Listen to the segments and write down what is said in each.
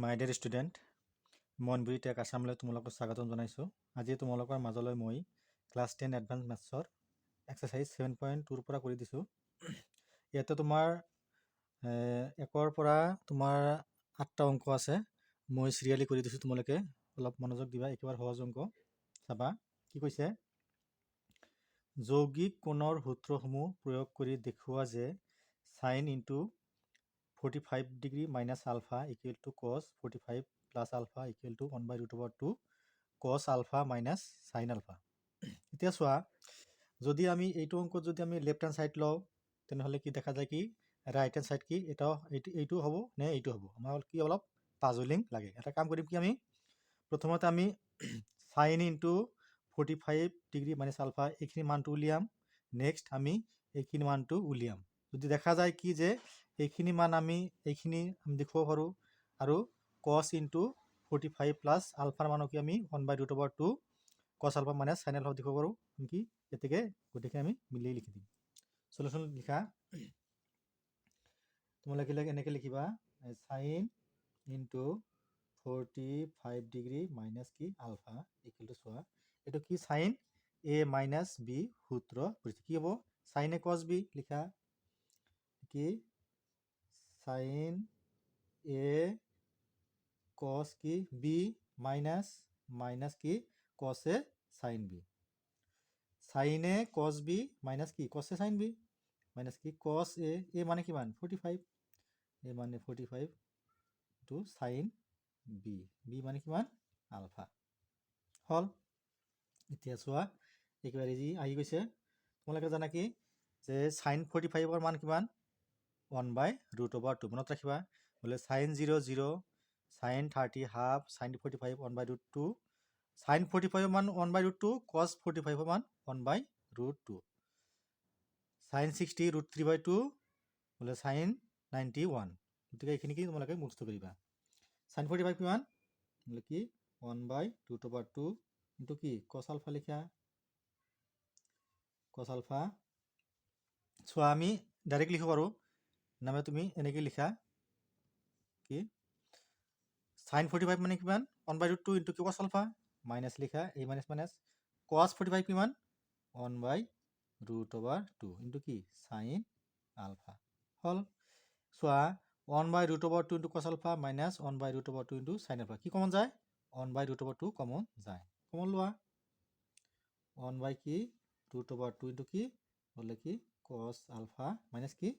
মাই dear student, মনবিৰি tech আছামলৈ তোমালোকক স্বাগতম জনাইছোঁ। আজি তোমালোকৰ মাজলৈ মই ক্লাছ 10 এডভান্স মেথছৰ এক্সাৰচাইজ 7.2ৰ পৰা কৰি দিছোঁ। ইয়াতে তোমাৰ 1ৰ পৰা তোমাৰ 8টা অংক আছে। মই চিৰিয়েলি কৰি দিছোঁ, তোমালোকে অলপ মনোযোগ দিবা। একেবাৰে সহজ অংক চাবা। কি কৈছে? যৌগিক কোণৰ সূত্ৰসমূহ প্ৰয়োগ কৰি দেখুওৱা যে sine into 45 degree minus alpha equal to cos 45 plus alpha equal two 1/√2 কছ আলফা মাইনাছ সাইন আলফা। এতিয়া চোৱা, যদি আমি এইটো অংকত যদি আমি লেফ্ট হেণ্ড ছাইড লওঁ তেনেহ'লে কি দেখা যায়? কি ৰাইট হেণ্ড ছাইড কি এইটো হ'ব নে এইটো হ'ব? আমাৰ কি অলপ পাজলিং লাগে। এটা কাম কৰিম কি, আমি প্ৰথমতে আমি sine into 45 degree minus alpha এইখিনি মানটো উলিয়াম। নেক্সট আমি এইখিনি মানটো উলিয়াম। যদি দেখা যায় কি যে এইখিনি মান আমি দেখুৱাব পাৰোঁ, আৰু কছ ইনটু 45 প্লাছ আলফাৰ মানো কি আমি 1/√2 কছ আলফা মাইনাছ সাইন আলফা দেখুৱাব পাৰোঁ। কি গতিকে গোটেইখিনি আমি মিলি লিখি দিম। চলুচোন লিখা। তোমালোকে এনেকৈ লিখিবা, সাইন ইনটু 45 ডিগ্ৰী মাইনাছ কি আলফা ইকুৱেল টু, চোৱা এইটো কি সাইন এ মাইনাছ বি সূত্ৰ কৰিছে। কি হ'ব? সাইন এ কছ বি লিখা। কি সাইন এ কছ কি বি মাইনাছ কি কছ এ সাইন বি। সাইন এ কছ বি মাইনাছ কি কছ এ সাইন বি মাইনাছ কি কছ এ মানে কিমান? 45, এ মানে 45 টু সাইন বি, বি মানে কিমান? আলফা। হ'ল। এতিয়া চোৱা, একেবাৰে ইজি আহি গৈছে। তোমালোকে জানা কি যে সাইন 45ৰ মান কিমান? 1/√2। মনত ৰাখিবা। বোলে sine 0 0, sine 30 half, sine 45 1/√2, sine 45ৰ মান 1/√2, কছ 45ৰ মান 1/√2, সাইন 60 √3/2, বোলে সাইন 91। গতিকে এইখিনি কি তোমালোকে মুখস্থ কৰিবা। সাইন 45 কিমান? বোলে কি 1/√2 ইনটু কি কছ আলফা লিখা। কছ আলফা চোৱা, আমি ডাইৰেক্ট লিখিব পাৰোঁ, নামে তুমি এনেকৈ লিখা। কি সাইন 45 মানে কিমান? 1/√2 ইনটু কি কছ আলফা মাইনাছ লিখা, এই মাইনাছ মাইনাছ কছ 45 কিমান? 1/√2 ইনটু কি সাইন আলফা। হ'ল। চোৱা, 1/√2 into cos alpha minus 1/√2 into sine alpha. কি কমন যায়? 1/√2 কমন যায়। কমন লোৱা। 1/√2 ইনটু কি বোলে কি কছ আলফা মাইনাছ কি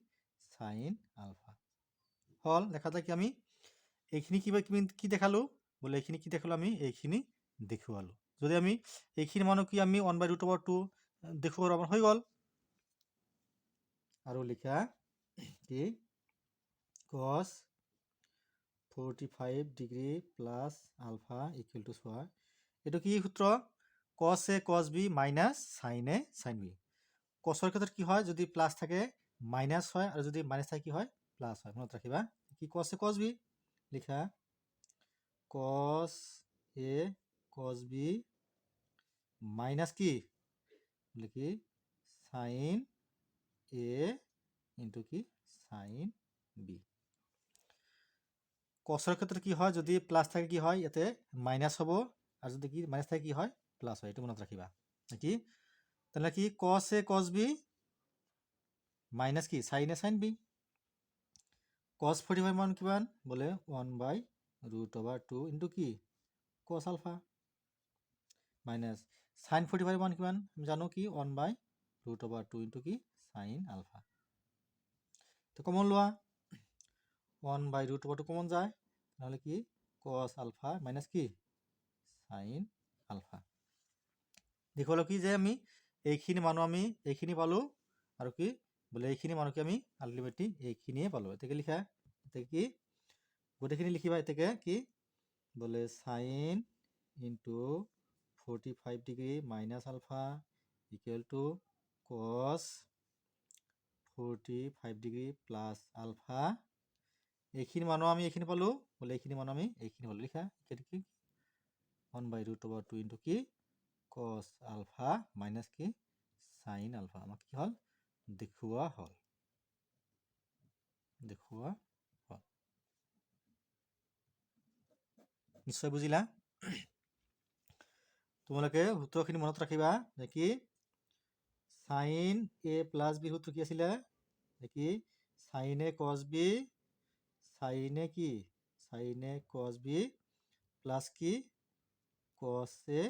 সাইন আলফা। হ'ল। দেখা যায় কি আমি এইখিনি কি দেখালোঁ? বোলে এইখিনি কি দেখালোঁ? আমি এইখিনি দেখুৱালোঁ। যদি আমি এইখিনি মানো কি আমি 1/√2 দেখুৱাব আমাৰ হৈ গ'ল। আৰু লিখা কি cos 45 degree plus alpha equal to, চোৱা এইটো কি সূত্ৰ? Cos A cos B minus sine A sine B. কছৰ ক্ষেত্ৰত কি হয়? যদি প্লাছ থাকে মাইনাছ হয়, আৰু যদি মাইনাছ থাকে কি হয়? প্লাছ হয়। মনত ৰাখিবা। কি কছ এ কছ বি লিখা। কছ এ কছ বি মাইনাছ কি বোলে কি সাইন এ ইনটু কি সাইন বি। কছৰ ক্ষেত্ৰত কি হয়? যদি প্লাছ থাকে কি হয়? ইয়াতে মাইনাছ হ'ব, আৰু যদি কি মাইনাছ থাকে কি হয়? প্লাছ হয়। এইটো মনত ৰাখিবা। কি তেনেহ'লে কি কছ এ কছ বি মাইনাছ কি সাইন এ সাইন বি। কছ 45 মান কিমান? বোলে 1/√2 ইনটু কি কছ আলফা মাইনাছ সাইন 45 মান কিমান? আমি জানো কি 1/√2 ইনটু কি সাইন আলফা। তো কমন লোৱা। 1/√2 কমন যায়, নহ'লে কি কছ আলফা মাইনাছ কি সাইন আলফা। দেখুৱালো কি যে আমি এইখিনি মানুহ আমি এইখিনি পালোঁ, আৰু কি বোলে এইখিনি মানুহ কি আমি আল্টিমেটলি এইখিনিয়ে পালোঁ। এতেকে লিখা। এতেকে কি গোটেইখিনি লিখিবা। এতেকে কি বোলে sine into 45 degree minus alpha equal to cos 45 degree plus ULFA. এইখিনি মানুহ আমি এইখিনি পালোঁ, বোলে এইখিনি মানুহ আমি এইখিনি পালোঁ। লিখা কি 1/√2 ইনটু কি কছ আলফা মাইনাছ কি সাইন আলফা। আমাক কি হ'ল? দেখুওৱা হ'ল। দেখুওৱা হ'ল। নিশ্চয় বুজিলা। তোমালোকে সূত্ৰখিনি মনত ৰাখিবা যে কি সাইন এ প্লাছ বি সূত্ৰ কি আছিলে কি সাইন এ কজ বি প্লাছ কি কস এ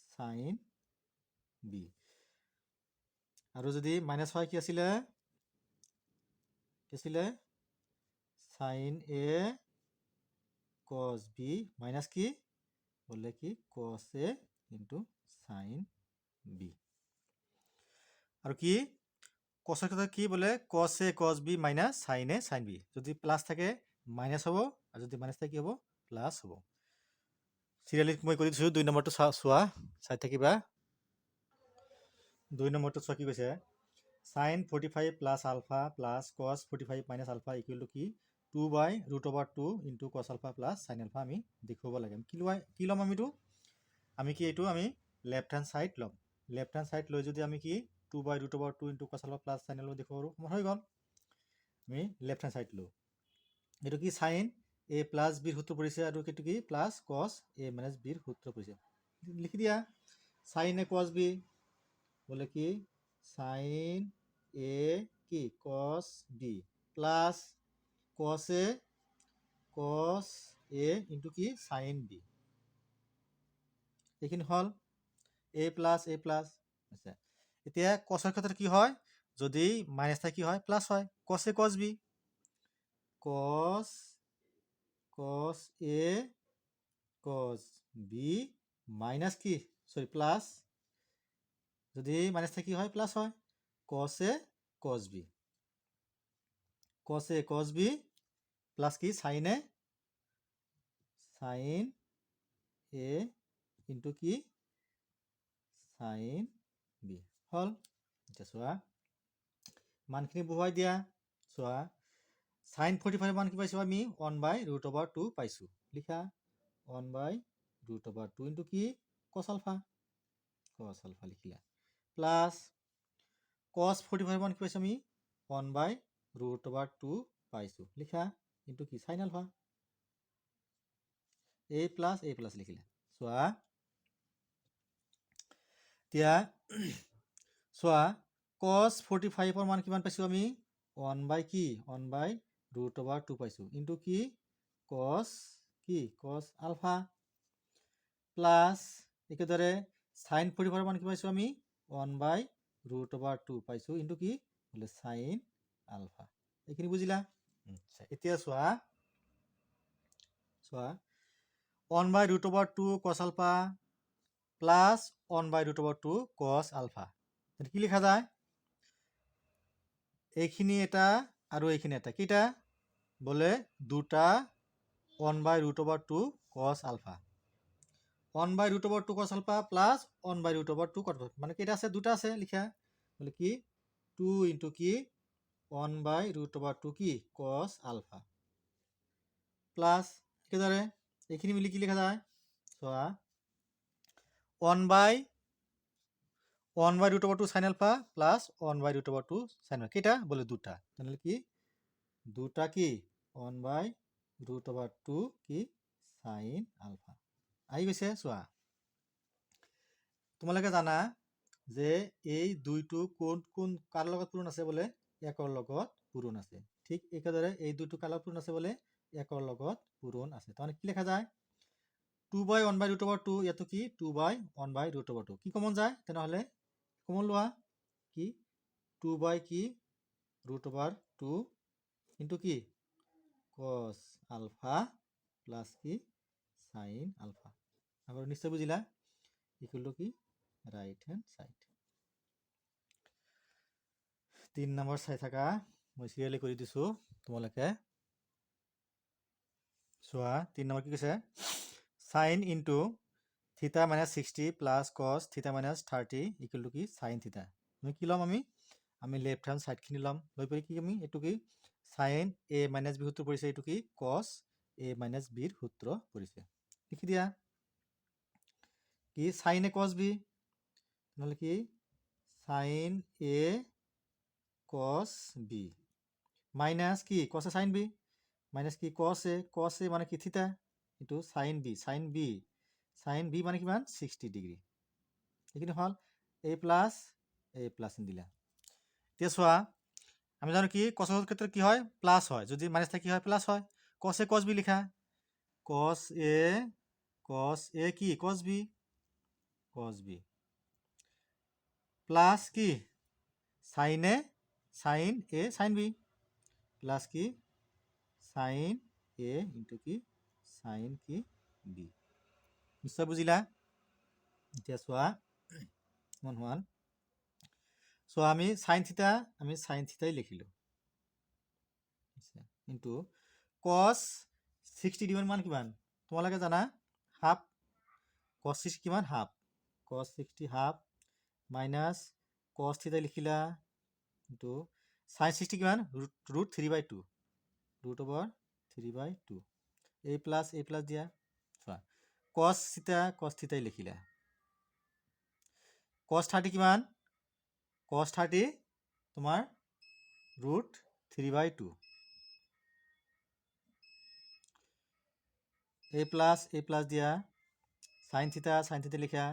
সাইন বি। আৰু যদি মাইনাছ হয় কি আছিলে sign A cos B minus কি বলে কি কস এ ইন্টু সাইন বি। আৰু কি কসৰ ক্ষেত্ৰত কি বোলে কস এ cos B minus sine A sine B. যদি প্লাছ থাকে মাইনাছ হ'ব আৰু যদি মাইনাছ থাকে কি হ'ব প্লাছ হ'ব। চিৰিয়েলি মই কৰি দিছোঁ 2 নম্বৰটো চোৱা চাই থাকিবা। 2 নম্বৰটো চোৱা কি কৈছে sine 45 plus alpha plus cos 45 minus alpha equal to কি 2/√2 into cos alpha plus sine alpha আমি দেখুৱাব লাগে। কি ল'ম আমি কি এইটো আমি লেফ্ট হেণ্ড চাইড ল'ম। লেফ্ট হেণ্ড চাইড লৈ যদি আমি কি 2/√2 into cos alpha plus sine alpha দেখুৱাব পাৰোঁ হৈ গ'ল। আমি লেফ্ট হেণ্ড চাইড লওঁ। এইটো কি সাইন এ প্লাছ বিৰ সূত্ৰ পৰিছে আৰু এইটো কি প্লাছ কস এ মাইনাছ বিৰ সূত্ৰ পৰিছে। লিখি দিয়া সাইন এ কস বি বলে কি সাইন এ কি কস বি প্লাছ কস এ ইন্টু কি সাইন বি। এইখিনি হ'ল এ প্লাছ আচ্ছা। এতিয়া কসৰ ক্ষেত্ৰত কি হয় যদি মাইনাছ থাকে কি হয় প্লাছ হয় কস এ কস বি কস এ কস বি মাইনাছ কি প্লাছ যদি মাইনাছ থাকে কি হয় প্লাছ হয় কস এ কস বি প্লাছ কি সাইন এ ইন্টু কি সাইন বি হ'ল। এতিয়া চোৱা মানখিনি বহুৱাই দিয়া। চোৱা সাইন 45 মান কি পাইছোঁ আমি 1/√2 পাইছোঁ। লিখা 1/√2 ইন্টু কি কস আলফা লিখিলা প্লাছ কস 45 মান কি পাইছোঁ আমি 1/√2 পাইছোঁ। লিখা ইন্টু কি সাইন আলফা এ প্লাছ লিখিলা। চোৱা এতিয়া চোৱা কস 45 মান কিমান পাইছোঁ আমি 1/√2 পাইছোঁ ইন্টু কি কস আলফা প্লাছ একেদৰে সাইন 45 মান কি পাইছোঁ আমি 1/√2 পাইছোঁ ইন্টু কি বোলে সাইন আলফা। এইখিনি বুজিলা। এতিয়া চোৱা 1/√2 কস আলফা প্লাছ 1/√2 কস আলফা কি লিখা যায় এইখিনি এটা আৰু এইখিনি এটা কেইটা বলে দুটা 1/√2 কস আলফা 1/√2 কস আলফা প্লাছ 1/√2 কস মানে কেইটা আছে দুটা আছে লিখা বলে কি 2 ইন্টু কি 1/√2 কি কস আলফা প্লাছ একেদৰে এইখিনি মিলি কি লিখা যায় চোৱা 1/√2 sign alpha plus 1/√2 sine alpha কেইটা বলে দুটা তাহলে কি দুটা কি 1/√2 কি সাইন আলফা আহি গৈছে। চোৱা তোমালোকে জানা যে এই দুইটো কোন কাৰ লগত পূৰণ আছে বলে একৰ লগত পূৰণ আছে। ঠিক একেদৰে এই দুইটো কাৰ লগত পূৰণ আছে বলে একৰ লগত পূৰণ আছে। তাৰমানে কি লেখা যায় 2/1/√2 ইয়াতো কি 2/1/√2 কি কমন যায় তেনেহলে কমন লোৱা কি 2/√2 ইন্টু কি কস আলফা প্লাছ কি সাইন আলফা। আবার নিশ্চয় বুঝিলা ইকুয়াল টু কি রাইট হ্যান্ড সাইড। 3 নম্বৰ চাই থাকা মই সিৰিয়ালি কৰি দিছো তোমালোকে চোৱা 3 নম্বৰ কি কৈছে সাইন ইন্টু থিটা minus 60 plus cos theta minus 30 equal to কি সাইন থিটা। কি ল'ম আমি লেফ্ট হ্যান্ড সাইডখিনি ল'ম লৈ পেলাই কি আমি এইটো কি সাইন এ মাইনাছ বি সূত্ৰ পৰিছে এইটো কি কস এ মাইনাছ বিৰ সূত্ৰ পৰিছে। লিখি দিয়া কি সাইন এ কস বি নহলে কি sine A cos B minus কি cos A sine B minus কি কস এ মানে কি theta into sine B sine B মানে কিমান 60 ডিগ্ৰী এইখিনি হ'ল এ প্লাছ দিলা এতিয়া চোৱা আমি জানো কি কছৰ ক্ষেত্ৰত কি হয় প্লাছ হয় যদি মাইনাছ থাকে কি হয় প্লাছ হয় কছ এ কছ বি লিখা কছ এ কি কছ বি প্লাছ কি sine A sine B plus কি সাইন এ ইনটু কি সাইন কি বি নিশ্চয় বুজিলা এতিয়া চোৱা ওৱান চোৱা আমি সাইন থিতাই লিখিলোঁ ইনটু কছ 60 ডিগ্ৰী মান কিমান তোমালোকে জানা হাফ কছ 60 কিমান হাফ কছ 60 হাফ মাইনাছ কছ থিতা লিখিলা ইনটু সাইন 60 কিমান root 3/2 root over 3/2 A plus দিয়া চোৱা কছ থিতাই লিখিলা কছ 30 কিমান কছ 30 তোমাৰ ৰুট 3/2 এ প্লাছ দিয়া সাইন থিতা লিখা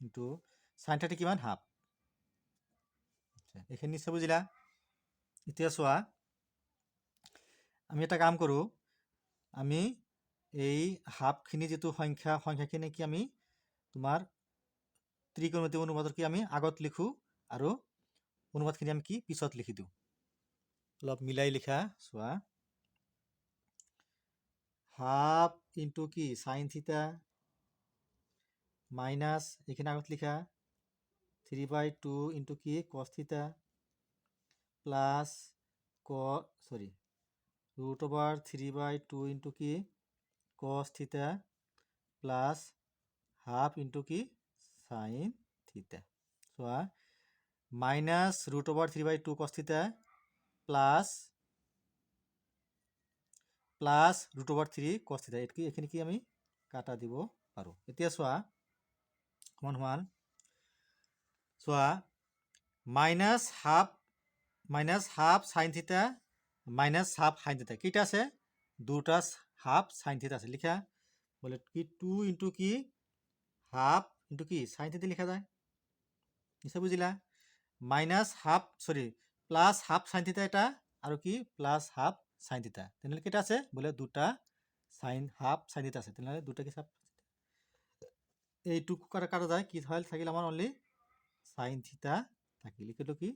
ইনটু সাইন 30 কিমান হাফ এইখিনি নিশ্চয় বুজিলা এতিয়া চোৱা আমি এটা কাম কৰোঁ আমি এই হাফখিনি যিটো সংখ্যাখিনি কি আমি তোমাৰ ত্ৰিকোণমিতি অনুপাতৰ কি আমি আগত লিখোঁ আৰু অনুপাতখিনি আমি কি পিছত লিখি দিওঁ অলপ মিলাই লিখা চোৱা হাফ ইনটু কি সাইন থিতা মাইনাছ এইখিনি আগত লিখা 3/2 ইনটু কি কছ থিতা প্লাছ ৰুট অভাৰ 3/2 ইনটু কি কছ থিতা প্লাছ হাফ ইনটু কি সাইন থিতা চোৱা মাইনাছ ৰুট অভাৰ 3/2 কছ থিতা প্লাছ ৰুট অভাৰ 3 কছ থিতা এইখিনি কি আমি কাটা দিব পাৰোঁ এতিয়া চোৱা ওৱান চোৱা minus half sine theta minus half sine theta কেইটা আছে দুটা হাফ সাইন থিতা আছে লিখা বলে কি 2 ইনটু কি হাফ ইনটু কি সাইন থিতা লিখা যায় নিশ্চয় বুজিলা প্লাছ হাফ সাইন থিতা এটা আৰু কি প্লাছ হাফ সাইন থিতা তেনেহ'লে কেইটা আছে বোলে দুটা হাফ সাইন থিতা আছে তেনেহ'লে দুটা কি এইটো কাটা যায় কি থাকিল আমাৰ অনলি সাইন থিতা থাকিল এইটো কি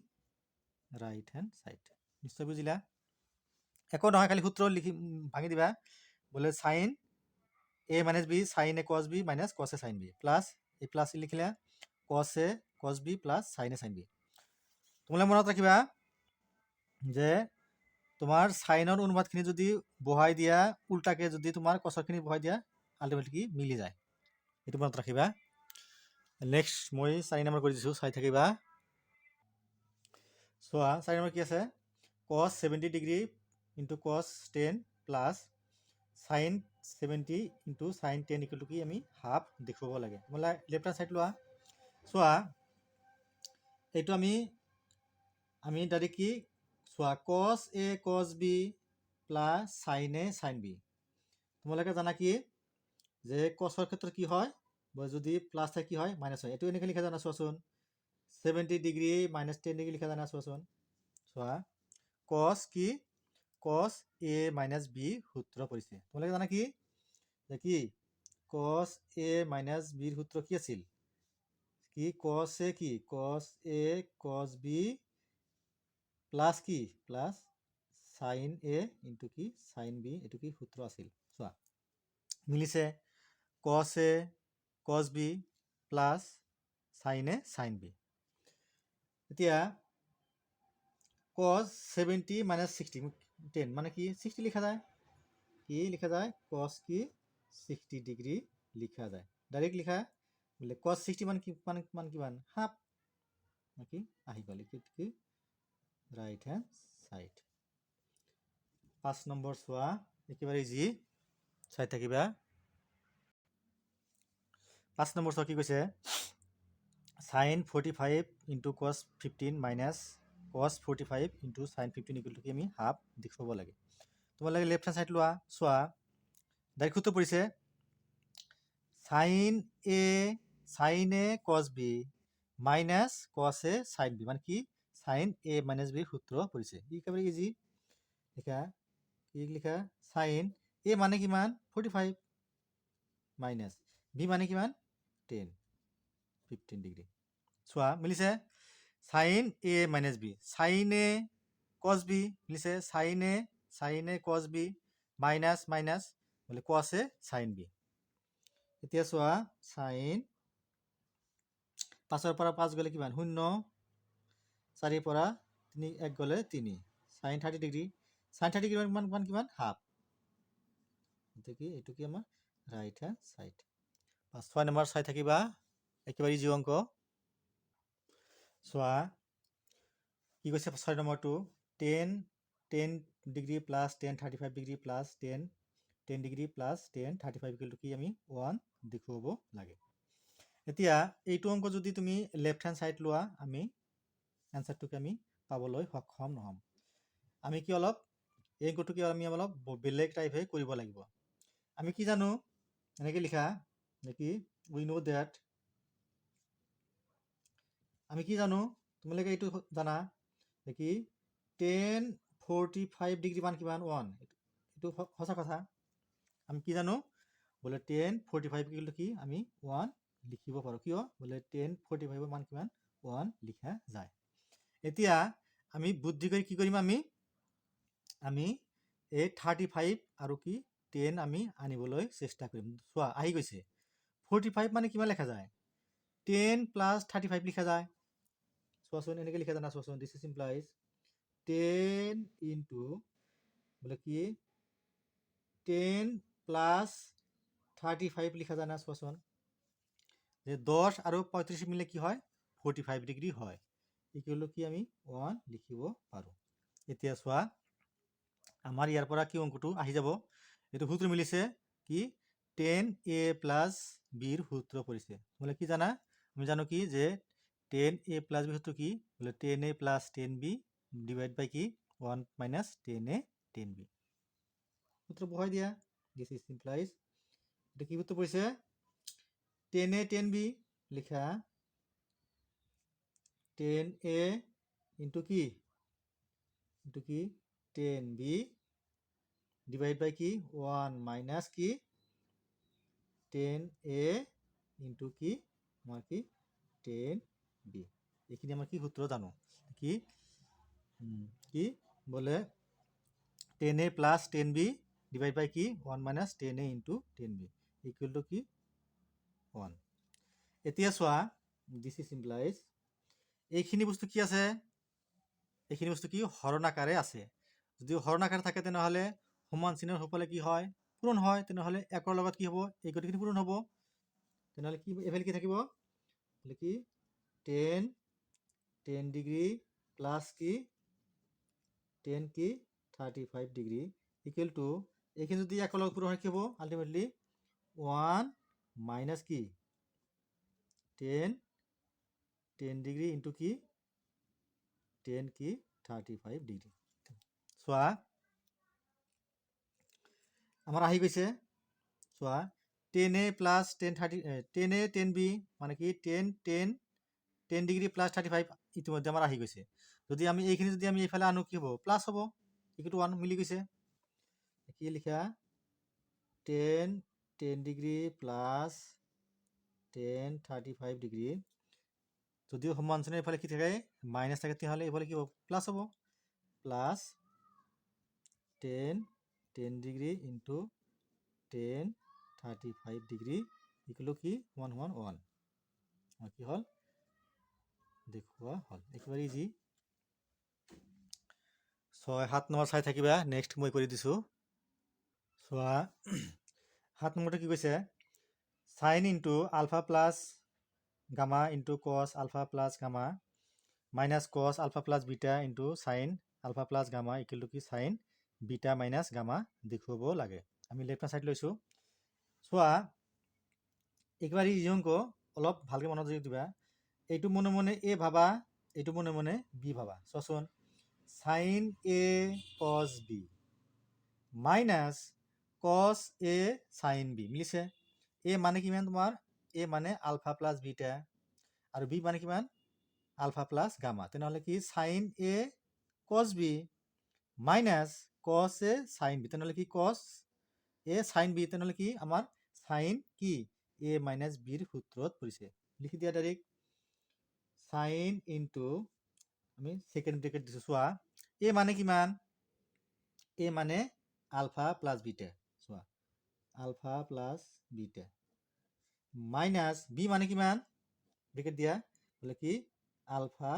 ৰাইট হেণ্ড সাইড নিশ্চয় বুজিলা একো নহয় খালি সূত্ৰ লিখি ভাঙি দিবা বোলে সাইন এ মাইনাছ বি সাইন এ কছ বি মাইনাছ কছ এ সাইন বি প্লাছ এই প্লাছ লিখিলা কছ A cos B plus sign A sine B তোমালোকে মনত ৰাখিবা যে তোমাৰ সাইনৰ অনুপাতখিনি যদি বহাই দিয়া উল্টাকে যদি তোমাৰ কছৰখিনি বহাই দিয়া আল্টিমেটলি কি মিলি যায় এইটো মনত ৰাখিবা নেক্সট মই 4 নম্বৰ কৰি দিছোঁ চাই থাকিবা চোৱা 4 নম্বৰ কি আছে cos 70 degree into cos 10 plus sin 70 into sin 10 equal to কি আমি হাফ দেখুৱাব লাগে তোমালোকে লেফ্ট হেণ্ড সাইড লোৱা চোৱা এইটো আমি ডাইৰেক্ট কি চোৱা cos a cos b plus sin a sin b তোমালোকে জানা কি যে cosৰ ক্ষেত্ৰত কি হয় যদি প্লাছ থাকে কি হয় মাইনাছ হয় এইটো এনেকৈ লিখা জানা চোৱাচোন 70 ডিগ্ৰী মাইনাছ 10 ডিগ্ৰী লিখা জানা চোৱাচোন চোৱা cos কি cos a মাইনাছ b সূত্ৰ পৰিছে তোমালোকে জানা কি যে কি cos a মাইনাছ b সূত্ৰ কি আছিল কি cos a কি cos a cos b plus কি প্লাছ sin a ইনটু কি sin b এইটো কি সূত্ৰ আছিল চোৱা মিলিছে cos a cos b plus sin a sin b এতিয়া cos 70 মাইনাছ 60 10 মানে কি 60 লিখা যায় কি লিখা যায় cos কি 60 ডিগ্ৰী লিখা যায় ডাইৰেক্ট লিখা বোলে cos 60 মান কিমান হাফ কি আহি গ'ল কি ৰাইট হেণ্ড সাইড 5 নম্বৰ চোৱা একেবাৰে ইজি চাই থাকিবা 5 নম্বৰ চোৱা কি কৈছে sin 45 into cos 15 minus cos 45 into sin 15 equal to কি আমি হাফ দেখুৱাব লাগে তোমালোকে লেফ্ট হেণ্ড সাইড লোৱা চোৱা ডাইৰেক্ট সূত্ৰ পৰিছে sign A cos B minus cos A sine B, মানে কি সাইন এ মাইনাস বির সূত্র পৰিছে। একেবাৰে ইজি লিখা, কি লিখা সাইন এ মানে কিমান 45 মাইনাস বি মানে কিমান 10 15 ডিগ্ৰী। চোৱা মিলিছে, sign A minus B sign A cos B মিলিছে, sign A cos B minus minus বলে কস এ সাইন বি। এতিয়া চোৱা সাইন 5ৰ পৰা 5 গ'লে কিমান 0, 4ৰ পৰা 3 1 গ'লে 3, সাইন 30 ডিগ্ৰী, সাইন 30 ডিগ্ৰী কিমান কিমান হাফ, এইটো কি আমাৰ ৰাইট হ্যান্ড সাইড। 6 নম্বৰ চাই থাকিবা, একেবাৰে ইজি অংক। চোৱা কি কৈছে 6 নম্বৰটো 10 degree plus 10 35 degree plus 10 degree plus 10 35 equal to কি আমি 1 দেখুৱাব লাগে। এতিয়া এইটো অংক যদি তুমি লেফ্ট হেণ্ড সাইড লোৱা আমি এনসাৰটোকে আমি পাবলৈ সক্ষম নহম। আমি কি অলপ এই অংকটো কি আমি অলপ বেলেগ টাইপে কৰিব লাগিব। আমি কি জানো এনেকৈ লিখা নেকি, উই নো দ্যাট, আমি কি জানো তোমালোকে এইটো জানা নেকি 10 45 ডিগ্ৰী মান কিমান 1, এইটো সঁচা কথা। আমি কি জানো বোলে 10 45 ইকুৱেল টু কি আমি 1 লিখিব পাৰোঁ, কিয় বোলে 10 45 মান কিমান 1 লিখা যায়। এতিয়া আমি বুদ্ধি কৰি কি কৰিম, আমি এই 35 আৰু কি 10 আমি আনিবলৈ চেষ্টা কৰিম। চোৱা আহি গৈছে 45 মানে কিমান লেখা যায় 10 প্লাছ 35 লিখা যায়। চোৱাচোন এনেকৈ লিখা জানা, চোৱাচোন দিছ ইজ ইমপ্লাইজ 10 ইনটু বোলে কি 10 প্লাছ 35 লিখা জানা, চোৱাচোন যে 10 আৰু 35 মিলে কি হয় 45 ডিগ্ৰী হয়, ইকুৱেল টু কি আমি 1 লিখিব পাৰোঁ। এতিয়া চোৱা আমাৰ ইয়াৰ পৰা কি অংকটো আহি যাব, এইটো সূত্ৰ মিলিছে কি 10 এ প্লাছ বিৰ সূত্ৰ পৰিছে। বোলে কি জানা, আমি জানো কি যে 10 এ প্লাছ বি সূত্ৰ কি বোলে 10 A plus 10 B divide by কি 1 মাইনাছ 10 এ 10 বি, সূত্ৰ বহাই দিয়া, দিছ ইজ ইমপ্লাইজ এটা কি সূত্ৰ পৰিছে 10 এ 10 বি লিখা 10 এ ইনটু কি 10 বি ডিভাইড বাই কি 1 মাইনাস কি 10 এ ইনটু কি আমার কি 10 বি। এখানে আমরা কি সূত্র জানো কি কি বলে 10 A plus 10 B divide by কি 1 minus 10 A into 10 B equal to কি 1। এতিয়া চোৱা দিস ইজ ইমপ্লাইজ এইখিনি বস্তু কি আছে, এইখিনি বস্তু কি হৰণ আকাৰে আছে। যদি হৰণ আকাৰে থাকে তেনেহ'লে সমান চিহ্নৰ সকলে কি হয় পূৰণ হয়, তেনেহ'লে একৰ লগত কি হ'ব এই গোটেইখিনি পূৰণ হ'ব। তেনেহ'লে কি এফালে কি থাকিব কি 10 ডিগ্ৰী প্লাছ কি 10 কি 35 ডিগ্ৰী ইকুৱেল টু এইখিনি যদি একৰ লগত পূৰণ হয় কি হ'ব আল্টিমেটলি 1 মাইনাছ কি 10 ডিগ্ৰী ইনটু কি 10 কি 35 ডিগ্ৰী। চোৱা আমাৰ আহি গৈছে, চোৱা 10 এ প্লাছ 10 এ 10 বি মানে কি 10 ডিগ্ৰী প্লাছ 35 ইতিমধ্যে আমাৰ আহি গৈছে। যদি আমি এইখিনি যদি আমি এইফালে আনো কি হ'ব প্লাছ হ'ব, ইকুৱেল টু 1 মিলি গৈছে। কি লিখা 10 ডিগ্ৰী প্লাছ 10 35 ডিগ্ৰী যদিও সমান চিহ্ন এইফালে কি থাকে মাইনাছ থাকে তেতিয়াহ'লে এইফালে কি হ'ব প্লাছ হ'ব, plus 10 degree into 10 35 degree equal কি 1 1 1 কি হ'ল দেখুওৱা হ'ল। একেবাৰে ইজি। 6-7 নম্বৰ চাই থাকিবা, নেক্সট মই কৰি দিছোঁ। চোৱা 7 নম্বৰটো কি কৈছে sine into alpha plus gamma into cos alpha plus gamma minus cos alpha plus beta into sine alpha plus gamma equal to কি সাইন বিটা মাইনাছ গামা দেখুৱাব লাগে। আমি লেফ্ট হেণ্ড সাইড লৈছোঁ। চোৱা একেবাৰে ইজি অংক, অলপ ভালকৈ মনত দিবা। এইটো মনে মনে এ ভাবা, এইটো মনে মনে বি ভাবা। চোৱাচোন sine A cos B minus cos a sin b মিলিছে a মানে কিমান তোমাৰ a মানে আলফা প্লাস বিটা আৰু b মানে কিমান আলফা প্লাস গামা তেনেহলে কি sin a cos b minus cos a sin b তেনেহলে কি cos a sin b তেনেহলে কি আমাৰ sin কি a minus b ৰ সূত্ৰত পৰিছে লিখি দিয়া ডাইৰেক্ট sin into আমি সেকেন্ড ব্ৰ্যাকেট দিছো চোৱা a মানে কিমান a মানে আলফা প্লাস বিটা চোৱা alpha plus beta minus b মানে কিমান ব্ৰ্যাকেট দিয়া বলে কি আলফা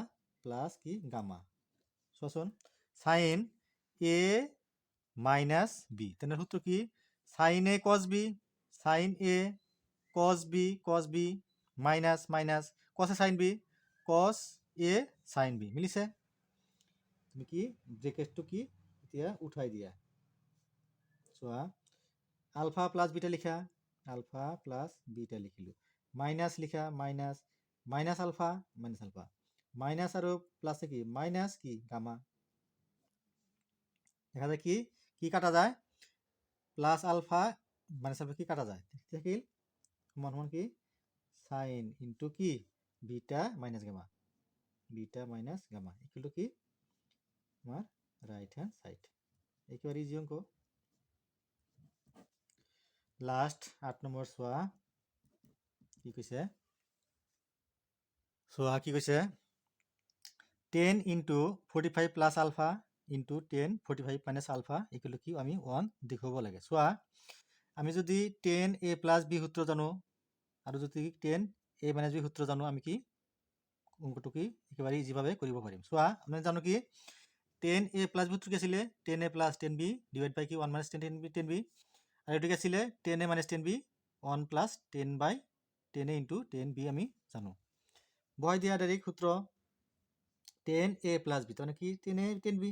প্লাস কি গামা চোৱাচোন sin a minus b তেনে সূত্র কি sin a cos b sin a cos b minus minus cos a sin b cos a sin b মিলিছে তুমি কি ব্র্যাকেটটো কি এতিয়া উঠাই দিয়া চোৱা আলফা প্লাস বিটা লিখা আলফা প্লাস বিটা লিখিলো মাইনাস লিখা মাইনাস মাইনাস আলফা মাইনাস আৰু প্লাস কি মাইনাস কি গামা দেখা যায় কি কি কাটা যায় প্লাস আলফা মাইনাস আলফা কি কাটা যায় থাকিল সমান সমান কি সাইন ইনটু কি beta minus gamma equal to কি আমার রাইট হ্যান্ড সাইড একেবারে ইজি অঙ্ক লাস্ট 8 নম্বৰ চোৱা কি কৈছে চোৱা কি কৈছে 10 into 45 plus alpha into 10 45 minus alpha equal to কি আমি 1 দেখাব লাগে চোৱা আমি যদি 10 a plus b সূত্ৰ জানো আৰু যদি 10 a minus b সূত্ৰ জানো আমি কি অঙ্কটো কি একেবাৰে ইজি ভাবে কৰিব পাৰিম চোৱা আমি জানো কি 10 a plus b সূত্র কি আছিল 10 a plus 10 b divided by কি 1 minus 10 b আৰু এটো কি আছিল 10 a minus 10 b 1 plus 10 by 10 a into 10 b আমি জানো বহাই দিয়া ডাইরেক্ট সূত্র 10a plus b মানে কি 10a 10b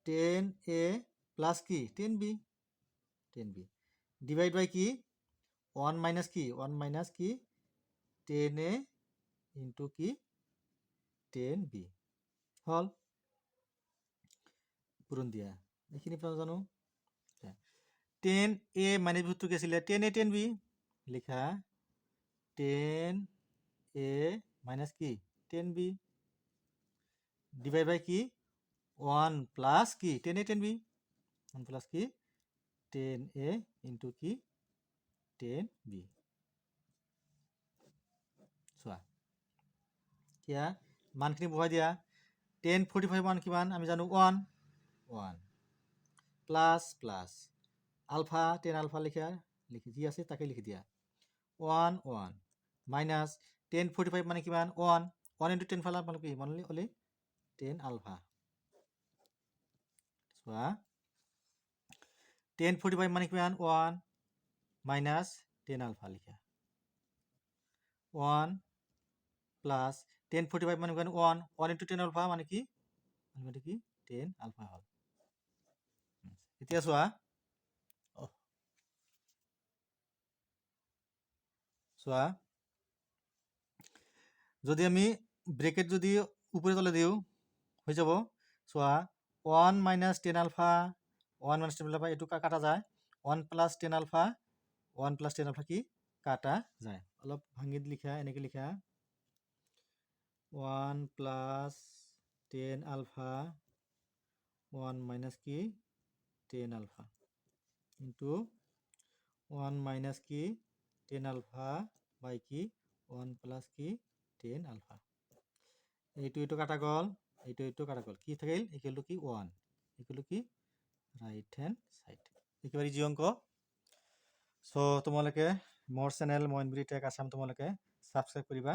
10a plus কি 10b ডিভাইড বাই কি 1 minus কি 1 minus কি 10a into কি 10b হল পূরণ দিয়া এইখিনি আপনারা জানো 10a মানে সূত্র কি ছিল 10a 10b লেখা 10a minus কি 10b ডিভাইড বাই কি 1 plus কি 10a 10b 1 plus কি 10a into কি 10b চোৱা কিয়া মানখিনি বহাই দিয়া 10 45 মান কিমান আমি জানো 1 প্লাস প্লাস আলফা 10 আলফা লিখি যি আছে তাকে লিখি দিয়া 1 মাইনাস 10 45 মানে কিমান 1 into 10 ফালা মানে কি মানে হলে 10 আলফা চোৱা 10 45 মানে কিমান 1 মাইনাস 10 আলফা লিখা 1 প্লাস 10 45 মানে কিমান 1 into 10 আলফা মানে কি 10 আলফা হল এতিয়া চোৱা চোৱা যদি আমি ব্ৰেকেট যদি উপৰে তলে দিও হয়ে যাব চোৱা 1 minus 10 আলফা 1 minus 10 আলফা এটু কাটা যায় 1 plus 10 আলফা 1 plus 10 আলফা কি কাটা যায় অলপ ভাঙি লিখা এনেকে লিখা 1 plus 10 আলফা 1 minus কি 10 আলফা into 1 minus কি 10 আলফা by কি 1 plus কি 10 আলফা এইটো কাটা গল এইটো কাটা গল কি থাকিল ইকুয়াল টু কি 1 ইকুয়াল টু কি রাইট হ্যান্ড সাইড একেবারে ইজি অঙ্ক সো তোমালোকে মোৰ চেনেল মইনবিৰি টেক আসাম তোমালোকে সাবস্ক্ৰাইব কৰিবা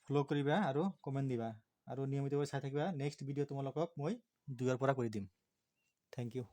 ফলো কৰিবা আৰু কমেন্ট দিবা আৰু নিয়মিতভাৱে চাই থাকিবা নেক্সট ভিডিও তোমালোকক মই 2 পৰা কৰি দিম থ্যাংক ইউ